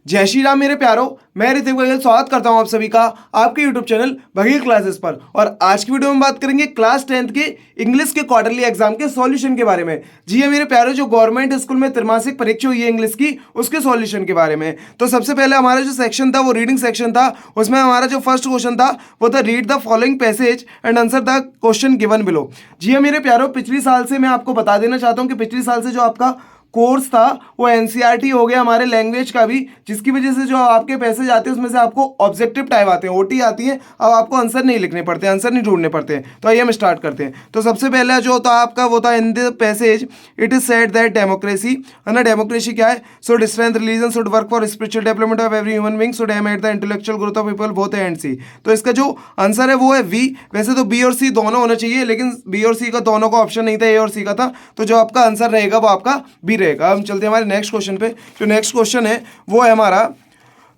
जय श्री राम मेरे प्यारो, मैं ऋतिक बघेल स्वागत करता हूं आप सभी का आपके YouTube चैनल बघेल क्लासेस पर। और आज की वीडियो में बात करेंगे क्लास 10th के इंग्लिश के क्वार्टरली एग्जाम के सॉल्यूशन के बारे में। जी है मेरे प्यारो, जो गवर्नमेंट स्कूल में त्रैमासिक परीक्षा हुई है इंग्लिश की, उसके सॉल्यूशन के बारे में। तो सबसे पहले हमारा जो सेक्शन था वो रीडिंग सेक्शन था। उसमें हमारा जो फर्स्ट क्वेश्चन था वो था read the following passage and answer the question given below. जी है मेरे प्यारो, पिछली साल से मैं आपको बता देना चाहता हूँ कि पिछली साल से जो आपका कोर्स था वो एनसीईआरटी हो गया हमारे लैंग्वेज का भी, जिसकी वजह से जो आपके पैसेज आते हैं उसमें से आपको ऑब्जेक्टिव टाइप आते हैं, ओटी आती है। अब आपको आंसर नहीं लिखने पड़ते, आंसर नहीं ढूंढने पड़ते हैं। तो आइए हम स्टार्ट करते हैं। तो सबसे पहला जो था आपका वो था in the passage it is said that democracy, है ना, डेमोक्रेसी क्या है, should strength religion should work for spiritual development of every human being should aim at the intellectual growth of people both a and c. तो इसका जो answer है वो है वी। वैसे तो बी और सी दोनों होना चाहिए, लेकिन बी और सी का दोनों का ऑप्शन नहीं था, ए और सी का था। तो जो आपका आंसर रहेगा वो आपका बी रहेगा। हम चलते हैं हमारे नेक्स्ट क्वेश्चन पे। जो नेक्स्ट क्वेश्चन है वो है हमारा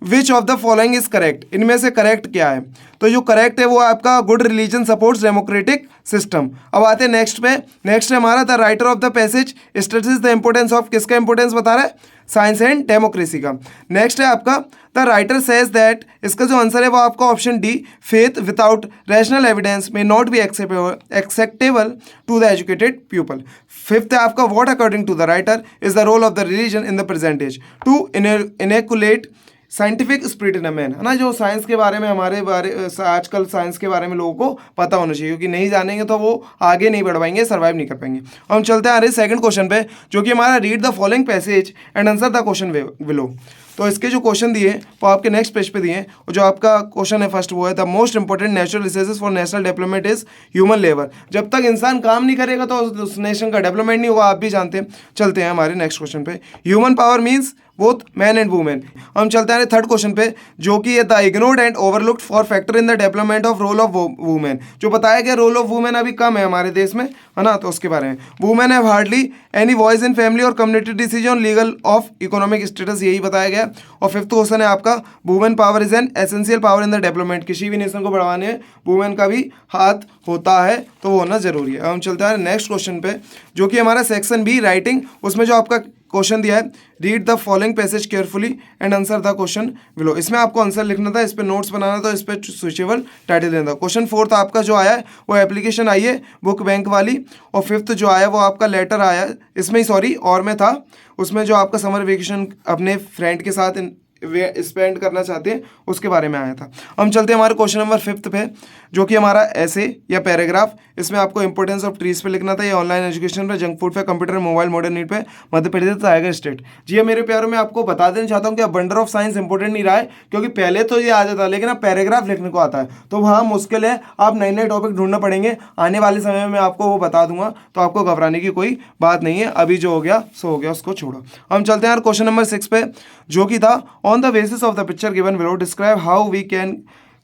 which of the following is correct, इनमें से करेक्ट क्या है। तो जो करेक्ट है वो आपका good religion supports democratic system. अब आते हैं नेक्स्ट पे। नेक्स्ट है हमारा the writer of the passage stresses the importance of, किसका इंपोर्टेंस बता रहा है, साइंस एंड डेमोक्रेसी का। नेक्स्ट है आपका द राइटर सेज दैट, इसका जो आंसर है वो आपका option d, faith without rational evidence may not be acceptable to the educated people. Fifth है आपका what according to the writer is the role of the religion in the present age to inculcate scientific spirit in a man, है ना। जो science के बारे में हमारे बारे आजकल साइंस के बारे में लोगों को पता होना चाहिए, क्योंकि नहीं जानेंगे तो वो आगे नहीं बढ़ पाएंगे, सर्वाइव नहीं कर पाएंगे। हम चलते हैं हमारे सेकंड क्वेश्चन पे, जो कि हमारा read the following passage and answer the question below. तो इसके जो क्वेश्चन दिए वो आपके नेक्स्ट पेज पे दिए हैं। और जो आपका क्वेश्चन है फर्स्ट वो है the most important natural resources for national development is human labour. जब तक इंसान काम नहीं करेगा तो उस नेशन का डेवलपमेंट नहीं होगा, आप भी जानते हैं। चलते हैं हमारे नेक्स्ट क्वेश्चन पे। Human power means both man and women. हम चलते हैं थर्ड क्वेश्चन पे, जो कि है the ignored and overlooked for factor in the development of role of women. जो बताया गया रोल ऑफ वुमेन अभी कम है हमारे देश में, है ना, तो उसके बारे में। Women have hardly any voice in family और community decision legal of economic status, यही बताया गया। और फिफ्थ क्वेश्चन है आपका women power is an essential power in the development. किसी भी नेशन को बढ़ाने में वुमेन का भी हाथ होता है, तो वो होना जरूरी है। हम चलते हैं नेक्स्ट क्वेश्चन पे, जो कि हमारा सेक्शन बी राइटिंग, उसमें जो आपका क्वेश्चन दिया है read the following passage carefully and answer the question below. इसमें आपको आंसर लिखना था, इस पे नोट्स बनाना था, इस पे स्विचेबल टाइटल देना था। क्वेश्चन फोर्थ आपका जो आया है वो एप्लीकेशन आई है बुक बैंक वाली। और फिफ्थ जो आया वो आपका लेटर आया, इसमें ही सॉरी और में था, उसमें जो आपका समर वेकेशन अपने फ्रेंड के साथ स्पेंड करना चाहते हैं उसके बारे में आया था। हम चलते हैं हमारे क्वेश्चन नंबर फिफ्थ पे, जो कि हमारा ऐसे या पैराग्राफ। इसमें आपको इंपॉर्टेंस ऑफ ट्रीज पे लिखना था, ये ऑनलाइन एजुकेशन पे, जंक फूड पे, कंप्यूटर मोबाइल मॉडर्न नीड पे, मध्य प्रदेश टाइगर स्टेट। जी हाँ मेरे प्यारों, मैं आपको बता देना चाहता हूँ कि अब वंडर ऑफ साइंस इंपॉर्टेंट नहीं रहा है, क्योंकि पहले तो ये आ जाता है, लेकिन अब पैराग्राफ लिखने को आता है तो वहाँ मुश्किल है, आप नए नए टॉपिक ढूंढना पड़ेंगे। आने वाले समय में मैं आपको वो बता दूंगा, तो आपको घबराने की कोई बात नहीं है। अभी जो हो गया सो हो गया, उसको छोड़ो। हम चलते हैं यार क्वेश्चन नंबर 6 पे, जो कि था on the basis of the picture given below describe how we can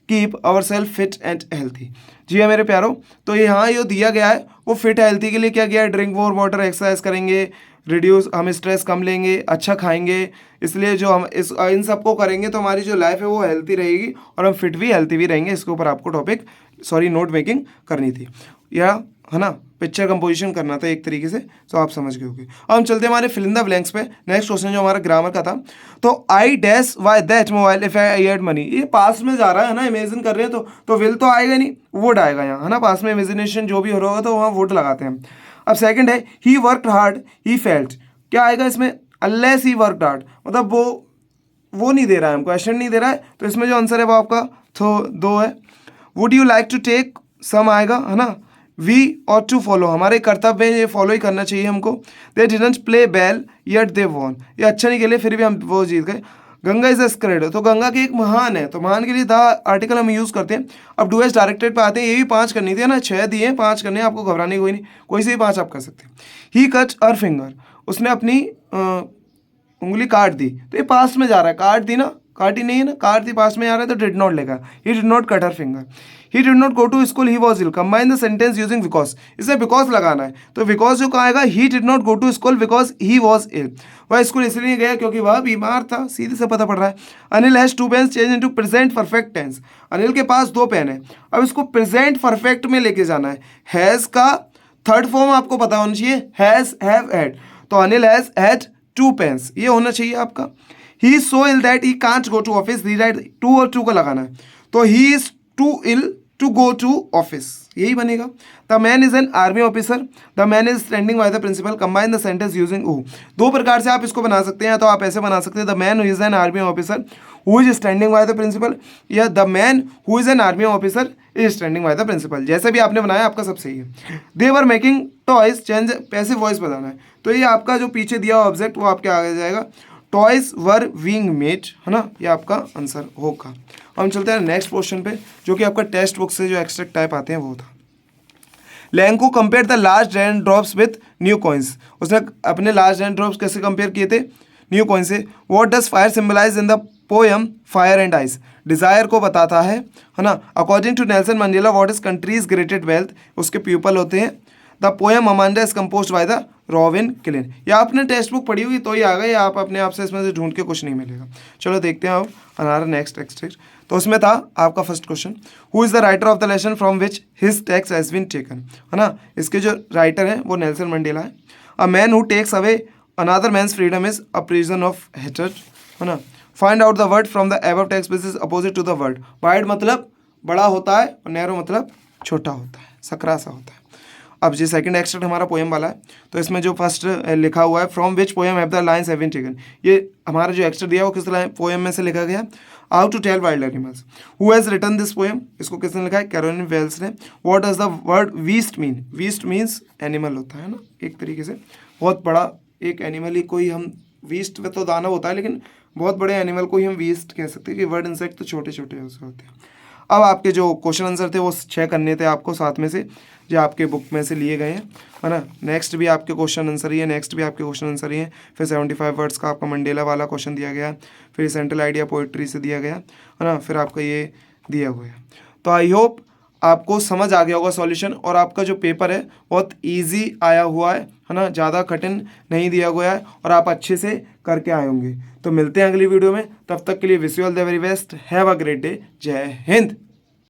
keep our self fit and healthy. जी है मेरे प्यारो, तो यहाँ ये दिया गया है वो फिट हेल्थी के लिए क्या किया है, ड्रिंक मोर वाटर, एक्सरसाइज करेंगे, रिड्यूस, हम स्ट्रेस कम लेंगे, अच्छा खाएंगे। इसलिए जो हम इन सबको करेंगे तो हमारी जो लाइफ है वो हेल्थी रहेगी और हम फिट भी हेल्थी भी रहेंगे। इसके ऊपर आपको टॉपिक नोट मेकिंग करनी थी, या है ना, पिक्चर कंपोजिशन करना था एक तरीके से, तो आप समझ गए होंगे। अब हम चलते हैं हमारे फिल इन द ब्लैंक्स पे। नेक्स्ट क्वेश्चन जो हमारा ग्रामर का था, तो I dash Y that mobile if I add money. ये पास में जा रहा है ना, इमेजिन कर रहे हैं तो विल तो आएगा नहीं, वुड आएगा यहाँ, है ना। पास में इमेजिनेशन जो भी हो रहा होगा तो वहाँ वुड लगाते हैं। अब सेकंड है he worked hard he felt, क्या आएगा इसमें, अनलेस ही वर्कड हार्ड, मतलब वो नहीं दे रहा है, हमको क्वेश्चन नहीं दे रहा है, तो इसमें जो आंसर है वो आपका दो है। Would you like to take some आएगा, है ना। वी और टू फॉलो, हमारे कर्तव्य है, ये फॉलो ही करना चाहिए हमको। They didn't play well yet they won, ये अच्छा नहीं खेले फिर भी हम वो जीत गए। गंगा इज अ स्क्रेड, तो गंगा की एक महान है, तो महान के लिए द आर्टिकल हम यूज़ करते हैं। अब डू एज डायरेक्टेड पे आते हैं, ये भी 5 करनी थी ना, 6 दिए 5 करने, आपको घबराने कोई नहीं, कोई से भी 5 आप कर सकते हैं। ही कट हर फिंगर, उसने अपनी उंगली काट दी, तो ये पास्ट में जा रहा है, काट दी ना, काटी नहीं है ना, काट दी, पास में आ रहा है तो डिड नॉट लेगा। He did not cut her finger, he did not go to school, he was ill. Combine the sentence using because, इसे बिकॉज लगाना है, तो बिकॉज जो कहा आएगा he did not go to school because he was ill, वह school इसलिए नहीं गया क्योंकि वह बीमार था, सीधे से पता पड़ रहा है। Anil has 2 pens change into present perfect tense, Anil के पास 2 पेन है, अब इसको प्रेजेंट परफेक्ट में लेके जाना है। हैज का थर्ड फॉर्म आपको पता होना चाहिए, हैज, हैव, हैड, तो अनिल हैज हैड 2 पेन्स, ये होना चाहिए आपका। He is so ill that he can't go to office, rewrite too और टू को लगाना है, तो he is too ill to go to office, यही बनेगा। The man is an army officer, the man is standing by the principal, combine the sentence using who. दो प्रकार से आप इसको बना सकते हैं, या तो आप ऐसे बना सकते हैं the man who is an army officer who is standing by the principal, या the man who is an army officer is standing by the principal. जैसे भी आपने बनाया आपका सब सही है। They were making toys, change passive voice बताना है, तो ये आपका जो पीछे दिया हुआ ऑब्जेक्ट वो आपके आगे जाएगा। टॉयज वर बीइंग मेड, है ना, ये आपका आंसर होगा। हम चलते हैं नेक्स्ट क्वेश्चन पे, जो कि आपका टेक्स्ट बुक से जो एक्सट्रैक्ट टाइप आते हैं वो था। Lencho compare the large rain drops with new coins, उसने अपने लार्ज रेन ड्रॉप्स कैसे कंपेयर किए थे, न्यू कॉइन से। What does fire symbolize in the poem fire and ice, desire को बताता है ना। According to Nelson Mandela what is country's greatest wealth, उसके पीपल होते हैं। The poem Amanda is composed by the Robin Klein. या आपने टेक्स्ट बुक पढ़ी हुई तो ही आ गए, या आप अपने आप से इसमें से ढूंढ के कुछ नहीं मिलेगा। चलो देखते हैं अब हमारा नेक्स्ट एक्सट्रैक्ट। तो उसमें था आपका first question, who is the writer of the lesson from which his text has been taken, है ना। इसके जो राइटर हैं वो नेल्सन मंडेला है। A man who takes away another man's freedom is a prison of hatred, है ना। Find out the word from the above text which is opposite to the word. Wide मतलब बड़ा होता है और नैरो मतलब छोटा होता है, सकरा सा होता है। अब जी सेकंड एक्सट्रैक्ट हमारा पोएम वाला है, तो इसमें जो फर्स्ट लिखा हुआ है from which poem have the lines have been taken, ये हमारा जो एक्सट्रैक्ट दिया है वो किस पोएम में से लिखा गया, how to tell wild animals. Who has written this poem, इसको किसने लिखा है, कैरोलिन वेल्स ने। What does the word beast mean, beast means animal होता है ना, एक तरीके से बहुत बड़ा एक एनिमल ही कोई हम, वीस्ट में तो दानव होता है लेकिन बहुत बड़े एनिमल को ही हम वीस्ट कह सकते हैं, कि वर्ड इंसेक्ट तो छोटे छोटे होते हैं। अब आपके जो क्वेश्चन आंसर थे वो 6 करने थे आपको, 7 में से जो आपके बुक में से लिए गए हैं, है ना। नेक्स्ट भी आपके क्वेश्चन आंसर ही है, नेक्स्ट भी आपके क्वेश्चन आंसर ही है। फिर 75 वर्ड्स का आपका मंडेला वाला क्वेश्चन दिया गया, फिर सेंट्रल आइडिया पोइट्री से दिया गया, है ना। फिर आपका ये दिया हुआ है। तो आई होप आपको समझ आ गया होगा सॉल्यूशन, और आपका जो पेपर है बहुत ईजी आया हुआ है ना, ज़्यादा कठिन नहीं दिया गया है, और आप अच्छे से करके आए होंगे। तो मिलते हैं अगली वीडियो में, तब तक के लिए wish you all the very best, have a great day, जय हिंद।